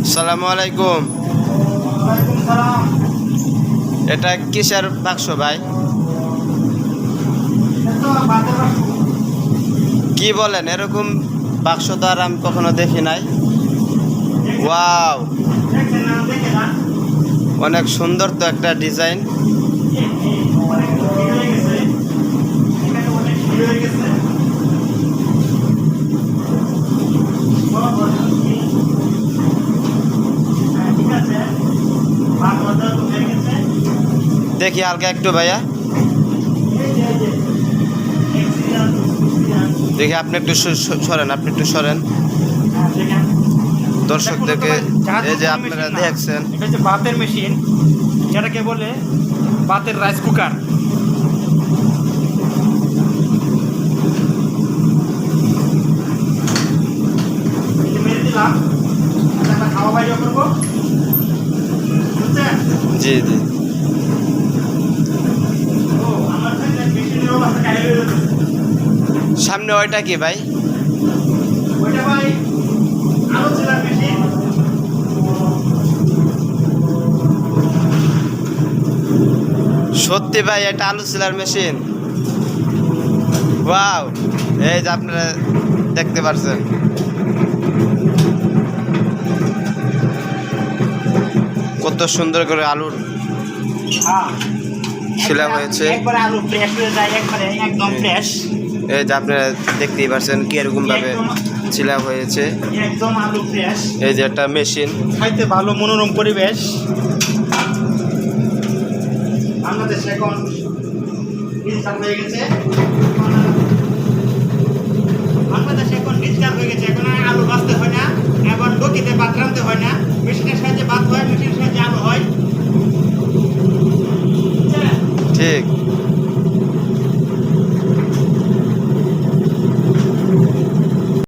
আসসালামু আলাইকুম। ওয়ালাইকুম সালাম। এটা কিসের বাক্স ভাই? এটা বাতের বাক্স। কি বলেন, এরকম বাক্স তো আর আমি কখনো দেখি নাই। ওয়াও, দেখেন না, দেখে না। অনেক সুন্দর তো একটা ডিজাইন। অনেক ভিড় হয়ে গেছে। এখানে অনেক ভিড় হয়ে গেছে। হ্যাঁ, ঠিক আছে। ভাত অর্ডার হয়ে গেছে। দেখি হালকা একটু ভাইয়া, এই যে। এক্সিডেন্ট। দেখি আপনি একটু সরেন, আপনি একটু সরেন। হ্যাঁ, দেখেন। দর্শকদেরকে এই যে আপনারা দেখছেন, এটা হচ্ছে ভাতের মেশিন, যেটাকে বলে ভাতের রাইস কুকার। মেরে দিলাম, আমরা খাওয়া বাইরে করবো, বুঝছেন? জি জি। ও, আমার কাছে মেশিনের অবস্থা কাহিল হয়ে যাচ্ছে। সামনে ওইটা কি ভাই? ওইটা ভাই আলো চেলার মেশিন। সত্যি ভাই, এটা আলু সিলার মেশিন। ওয়াও, এই যে আপনারা দেখতে পাচ্ছেন, কত সুন্দর করে আলুর হ্যাঁ, ছিলা হয়েছে। একবারে আলু ফ্রেশ হয়ে যায়, একবারে একদম ফ্রেশ। এই যে আপনারা দেখতেই পাচ্ছেন কি এরকম ভাবে ছিলা হয়েছে। একদম আলু ফ্রেশ। এই যে একটা মেশিন। খাইতে ভালো, মনোরম পরিবেশ। বাংলাদেশে এখন ডিজিটাল হয়ে গেছে। বাংলাদেশে এখন ডিজিটাল হয়ে গেছে। এখন আর আলু ভাজতে হয় না, এখন ডকিতে ভাত রাঁধতে হয় না। মেশিনের সাহায্যে ভাত হয়, মেশিনের সাহায্যে আলু হয়। ঠিক।